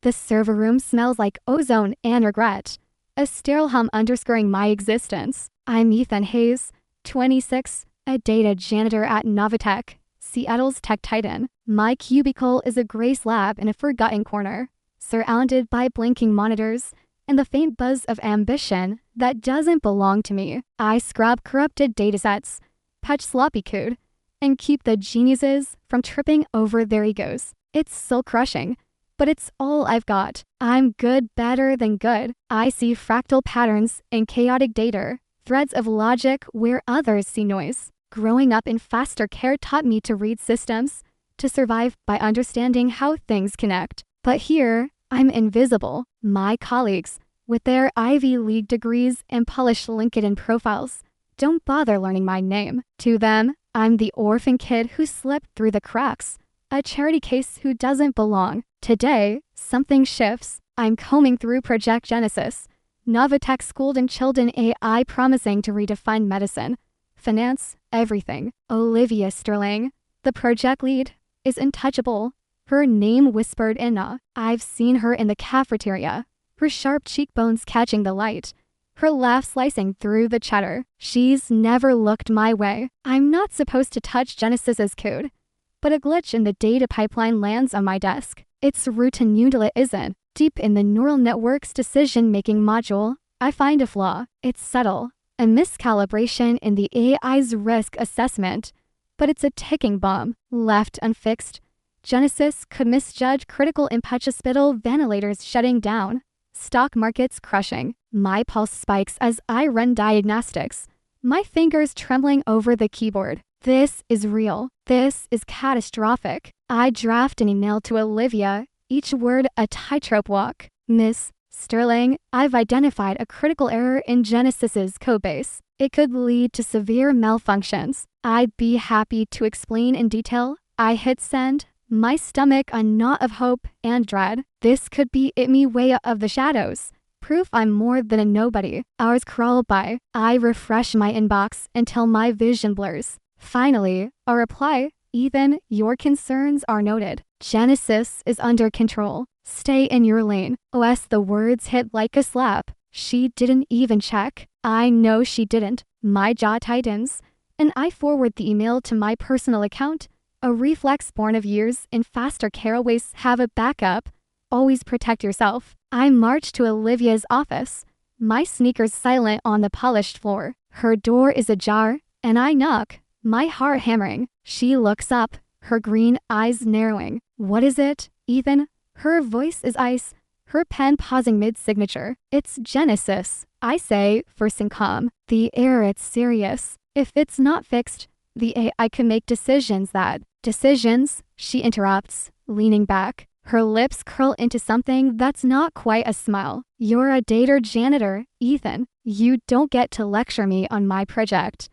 The server room smells like ozone and regret, a sterile hum underscoring my existence. I'm Ethan Hayes, 26, a data janitor at NovaTech, Seattle's tech titan. My cubicle is a gray slab in a forgotten corner, surrounded by blinking monitors and the faint buzz of ambition that doesn't belong to me. I scrub corrupted datasets, patch sloppy code, and keep the geniuses from tripping over their egos. It's soul-crushing, but it's all I've got. I'm good better than good. I see fractal patterns in chaotic data, threads of logic where others see noise. Growing up in foster care taught me to read systems, to survive by understanding how things connect. But here, I'm invisible. My colleagues, with their Ivy League degrees and polished LinkedIn profiles, don't bother learning my name. To them, I'm the orphan kid who slipped through the cracks, a charity case who doesn't belong. Today, something shifts. I'm combing through Project Genesis, NovaTech schooled in children AI promising to redefine medicine, finance, everything. Olivia Sterling, the project lead, is untouchable. Her name whispered in awe. I've seen her in the cafeteria, her sharp cheekbones catching the light, her laugh slicing through the chatter. She's never looked my way. I'm not supposed to touch Genesis's code, but a glitch in the data pipeline lands on my desk. Its root and unit isn't. Deep in the neural network's decision-making module, I find a flaw. It's subtle, a miscalibration in the AI's risk assessment, but it's a ticking bomb. Left unfixed, Genesis could misjudge critical impact hospital ventilators shutting down, stock markets crushing. My pulse spikes as I run diagnostics, my fingers trembling over the keyboard. This is real. This is catastrophic. I draft an email to Olivia, each word a tightrope walk. Miss Sterling, I've identified a critical error in Genesis's codebase. It could lead to severe malfunctions. I'd be happy to explain in detail. I hit send, my stomach a knot of hope and dread. This could be me way of the shadows. Proof I'm more than a nobody. Hours crawl by. I refresh my inbox until my vision blurs. Finally, a reply. Ethan, your concerns are noted. Genesis is under control. Stay in your lane. OS, the words hit like a slap. She didn't even check. I know she didn't. My jaw tightens, and I forward the email to my personal account. A reflex born of years in foster care. Always have a backup. Always protect yourself. I march to Olivia's office, my sneakers silent on the polished floor. Her door is ajar, and I knock, my heart hammering. She looks up, her green eyes narrowing. What is it, Ethan? Her voice is ice, her pen pausing mid-signature. It's Genesis, I say, first and calm. The error, it's serious. If it's not fixed, the AI can make decisions, she interrupts, leaning back. Her lips curl into something that's not quite a smile. You're a data janitor, Ethan. You don't get to lecture me on my project.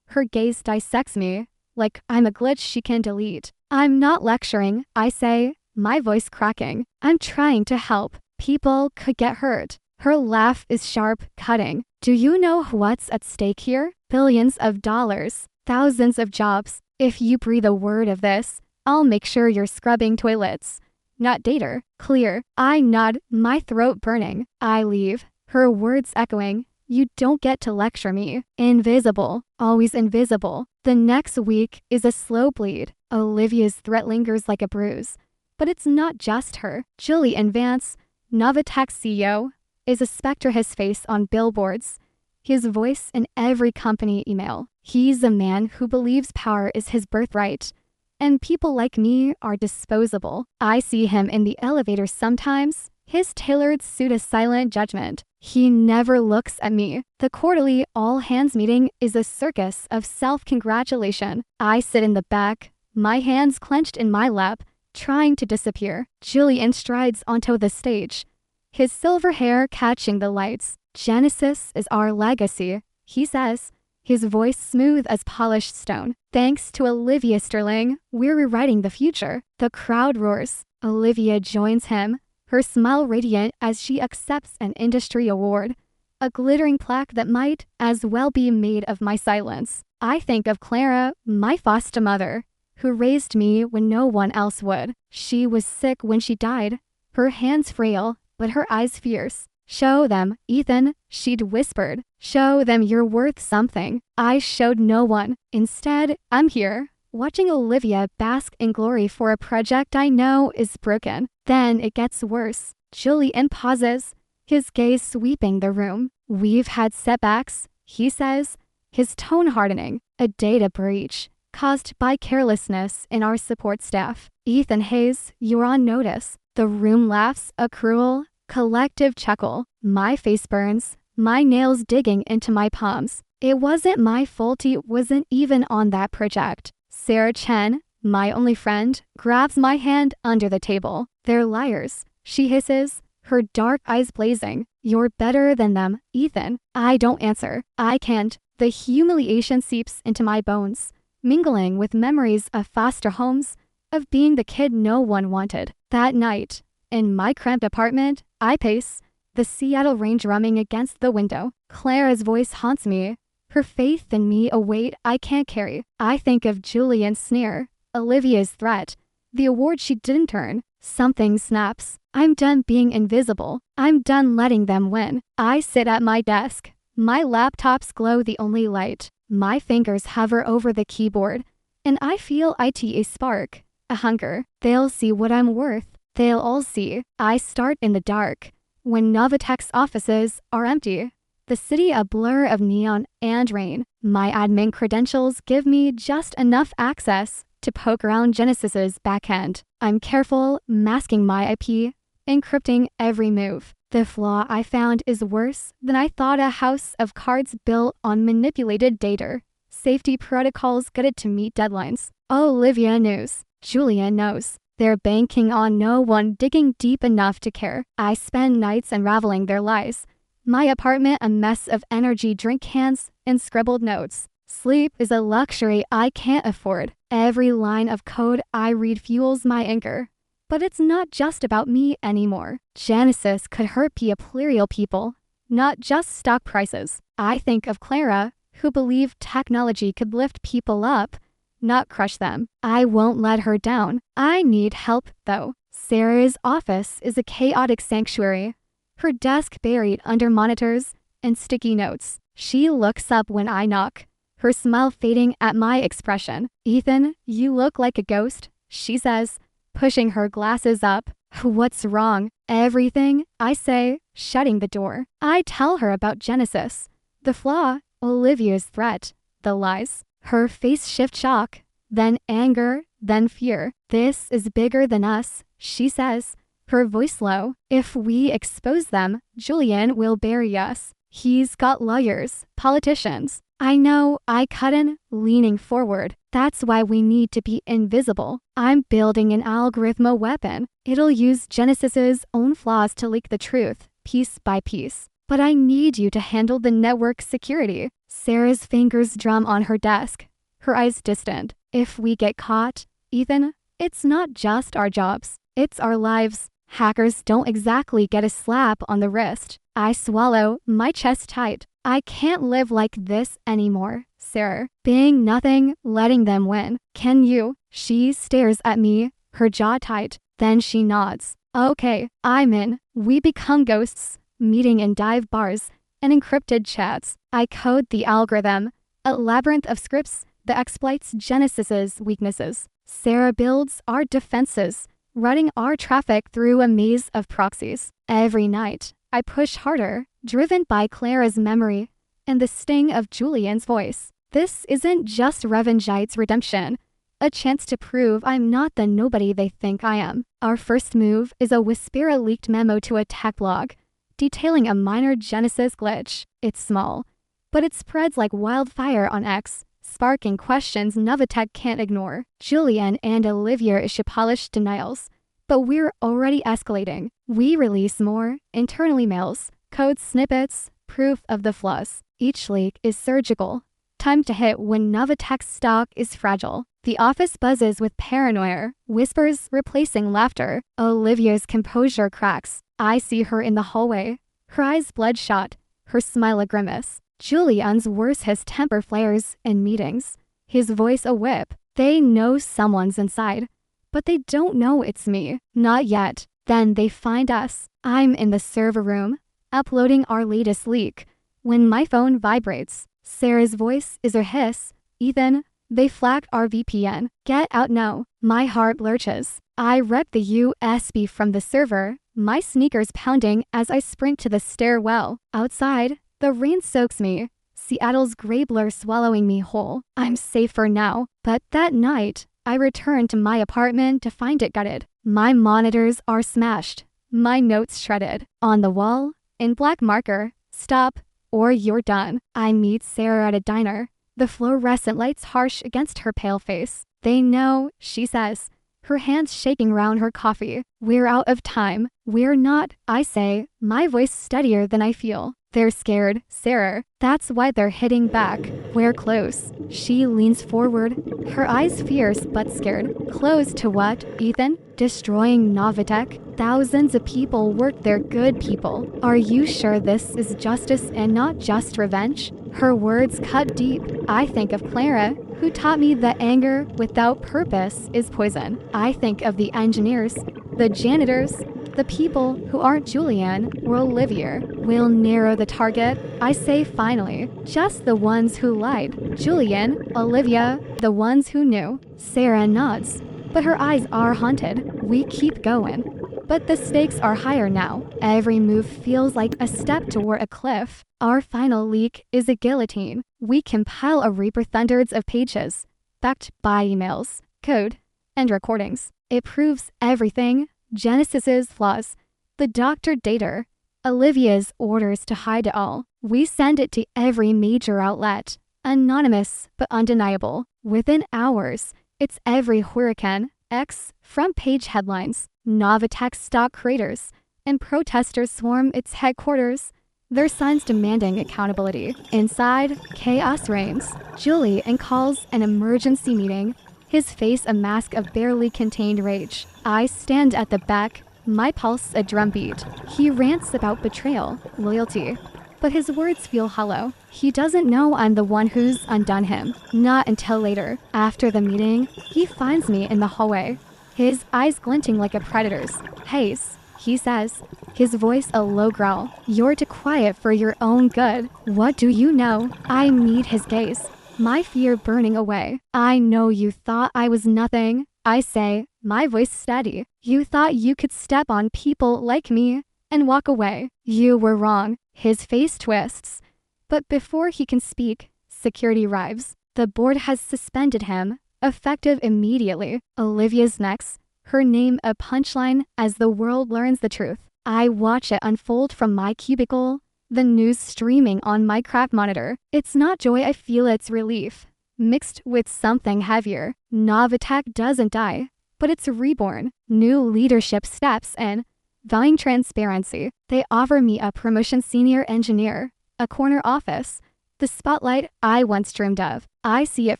Her gaze dissects me, like I'm a glitch she can delete. I'm not lecturing, I say, my voice cracking. I'm trying to help. People could get hurt. Her laugh is sharp, cutting. Do you know what's at stake here? Billions of dollars, thousands of jobs. If you breathe a word of this, I'll make sure you're scrubbing toilets. Not data. Clear. I nod, my throat burning. I leave, her words echoing. You don't get to lecture me. Invisible. Always invisible. The next week is a slow bleed. Olivia's threat lingers like a bruise. But it's not just her. Julian Vance, NovaTech CEO, is a specter, his face on billboards, his voice in every company email. He's a man who believes power is his birthright, and people like me are disposable. I see him in the elevator sometimes, his tailored suit a silent judgment. He never looks at me. The quarterly all-hands meeting is a circus of self-congratulation. I sit in the back, my hands clenched in my lap, trying to disappear. Julian strides onto the stage, his silver hair catching the lights. Genesis is our legacy, he says, his voice smooth as polished stone. Thanks to Olivia Sterling, we're rewriting the future. The crowd roars. Olivia joins him, her smile radiant as she accepts an industry award, a glittering plaque that might as well be made of my silence. I think of Clara, my foster mother, who raised me when no one else would. She was sick when she died, Her hands frail, but her eyes fierce. Show them, Ethan, she'd whispered. Show them you're worth something. I showed no one. Instead, I'm here, watching Olivia bask in glory for a project I know is broken. Then it gets worse. Julian pauses, his gaze sweeping the room. We've had setbacks, he says, his tone hardening. A data breach caused by carelessness in our support staff. Ethan Hayes, you're on notice. The room laughs a cruel, collective chuckle. My face burns, my nails digging into my palms. It wasn't my fault he wasn't even on that project. Sarah Chen, my only friend, grabs my hand under the table. They're liars, she hisses, her dark eyes blazing. You're better than them, Ethan. I don't answer. I can't. The humiliation seeps into my bones, mingling with memories of foster homes, of being the kid no one wanted. That night, in my cramped apartment, I pace, the Seattle rain drumming against the window. Clara's voice haunts me, her faith in me a weight I can't carry. I think of Julian's sneer, Olivia's threat, the award she didn't earn. Something snaps. I'm done being invisible. I'm done letting them win. I sit at my desk. My laptop's glow the only light. My fingers hover over the keyboard, and I feel a spark, a hunger. They'll see what I'm worth. They'll all see. I start in the dark, when NovaTech's offices are empty, the city a blur of neon and rain. My admin credentials give me just enough access to poke around Genesis's backend. I'm careful, masking my IP, encrypting every move. The flaw I found is worse than I thought. A house of cards built on manipulated data. Safety protocols gutted to meet deadlines. Olivia knows. Julian knows. They're banking on no one digging deep enough to care. I spend nights unraveling their lies. My apartment a mess of energy drink cans and scribbled notes. Sleep is a luxury I can't afford. Every line of code I read fuels my anger. But it's not just about me anymore. Genesis could hurt plurial people, not just stock prices. I think of Clara, who believed technology could lift people up, not crush them. I won't let her down. I need help, though. Sarah's office is a chaotic sanctuary, her desk buried under monitors and sticky notes. She looks up when I knock, her smile fading at my expression. Ethan, you look like a ghost, she says, pushing her glasses up. What's wrong? Everything, I say, shutting the door. I tell her about Genesis, the flaw, Olivia's threat, the lies. Her face shifts shock, then anger, then fear. This is bigger than us, she says, her voice low. If we expose them, Julian will bury us. He's got lawyers, politicians. I know, I cut in, leaning forward. That's why we need to be invisible. I'm building an algorithm weapon. It'll use Genesis's own flaws to leak the truth, piece by piece. But I need you to handle the network security. Sarah's fingers drum on her desk, her eyes distant. If we get caught, Ethan, it's not just our jobs, it's our lives. Hackers don't exactly get a slap on the wrist. I swallow, my chest tight. I can't live like this anymore, Sarah. Being nothing, letting them win. Can you? She stares at me, her jaw tight. Then she nods. Okay, I'm in. We become ghosts, meeting in dive bars and encrypted chats. I code the algorithm, a labyrinth of scripts that exploits Genesis's weaknesses. Sarah builds our defenses, running our traffic through a maze of proxies. Every night, I push harder, driven by Clara's memory and the sting of Julian's voice. This isn't just Revengeite's redemption, a chance to prove I'm not the nobody they think I am. Our first move is a Whisper-leaked memo to a tech blog, detailing a minor Genesis glitch. It's small, but it spreads like wildfire on X, sparking questions NovaTech can't ignore. Julian and Olivia issue polished denials, but we're already escalating. We release more internal emails, code snippets, proof of the flaws. Each leak is surgical, timed to hit when NovaTech's stock is fragile. The office buzzes with paranoia, whispers replacing laughter. Olivia's composure cracks. I see her in the hallway, her eyes bloodshot, her smile a grimace. Julian's worse, his temper flares in meetings, his voice a whip. They know someone's inside, but they don't know it's me. Not yet. Then they find us. I'm in the server room, uploading our latest leak, when my phone vibrates. Sarah's voice is a hiss. Ethan, they flagged our VPN. Get out now. My heart lurches. I rip the USB from the server, my sneakers pounding as I sprint to the stairwell. Outside, the rain soaks me, Seattle's gray blur swallowing me whole. I'm safe for now, but that night, I return to my apartment to find it gutted. My monitors are smashed, my notes shredded. On the wall, in black marker, stop, or you're done. I meet Sarah at a diner, the fluorescent lights harsh against her pale face. They know, she says, her hands shaking round her coffee. We're out of time. We're not, I say, my voice steadier than I feel. They're scared, Sarah. That's why they're hitting back. We're close. She leans forward, her eyes fierce but scared. Close to what, Ethan? Destroying NovaTech? Thousands of people work there, good people. Are you sure this is justice and not just revenge? Her words cut deep. I think of Clara, who taught me that anger without purpose is poison. I think of the engineers, the janitors, the people who aren't Julian or Olivia. We'll narrow the target, I say finally. Just the ones who lied. Julian, Olivia, the ones who knew. Sarah nods, but her eyes are haunted. We keep going. But the stakes are higher now. Every move feels like a step toward a cliff. Our final leak is a guillotine. We compile a reaper thunders of pages, backed by emails, code, and recordings. It proves everything. Genesis's flaws, the Dr. Dater, Olivia's orders to hide it all. We send it to every major outlet. Anonymous but undeniable. Within hours, it's every Hurricane X front page headlines. NovaTech stock craters, and protesters swarm its headquarters, their signs demanding accountability. Inside, chaos reigns. Julian calls an emergency meeting, his face a mask of barely contained rage. I stand at the back, my pulse a drumbeat. He rants about betrayal, loyalty, but his words feel hollow. He doesn't know I'm the one who's undone him. Not until later. After the meeting, he finds me in the hallway, his eyes glinting like a predator's. Hayes, he says, his voice a low growl. You're too quiet for your own good. What do you know? I meet his gaze, my fear burning away. I know you thought I was nothing, I say, my voice steady. You thought you could step on people like me and walk away. You were wrong. His face twists. But before he can speak, security arrives. The board has suspended him, effective immediately. Olivia's next, her name a punchline as the world learns the truth. I watch it unfold from my cubicle, the news streaming on my crack monitor. It's not joy, I feel it's relief, mixed with something heavier. NovaTech doesn't die, but it's reborn. New leadership steps in, vowing transparency. They offer me a promotion, senior engineer, a corner office, the spotlight I once dreamed of. I see it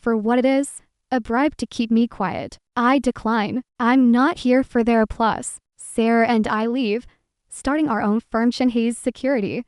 for what it is, a bribe to keep me quiet. I decline. I'm not here for their applause. Sarah and I leave, starting our own firm, Hayes Security,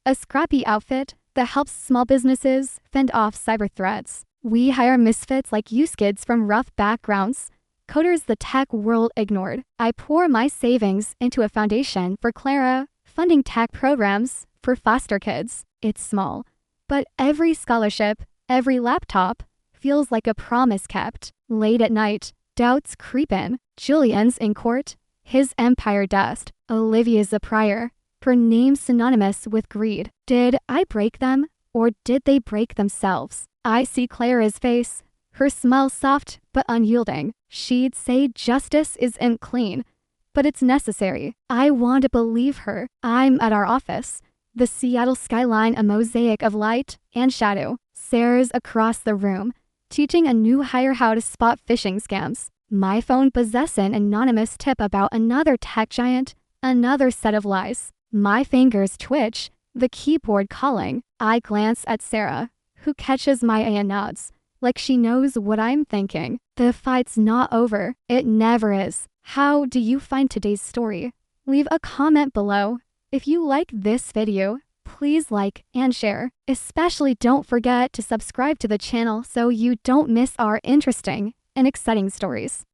a scrappy outfit that helps small businesses fend off cyber threats. We hire misfits like you skids from rough backgrounds, coders the tech world ignored. I pour my savings into a foundation for Clara, funding tech programs for foster kids. It's small, but every scholarship, every laptop, feels like a promise kept. Late at night, doubts creep in. Julian's in court, his empire dust. Olivia's a prior, her name synonymous with greed. Did I break them, or did they break themselves? I see Clara's face, her smile soft but unyielding. She'd say justice isn't clean, but it's necessary. I want to believe her. I'm at our office, the Seattle skyline a mosaic of light and shadow. Sarah's across the room, teaching a new hire how to spot phishing scams. My phone possesses an anonymous tip about another tech giant, another set of lies. My fingers twitch, the keyboard calling. I glance at Sarah, who catches my eye and nods, like she knows what I'm thinking. The fight's not over. It never is. How do you find today's story? Leave a comment below. If you like this video, please like and share. Especially don't forget to subscribe to the channel so you don't miss our interesting and exciting stories.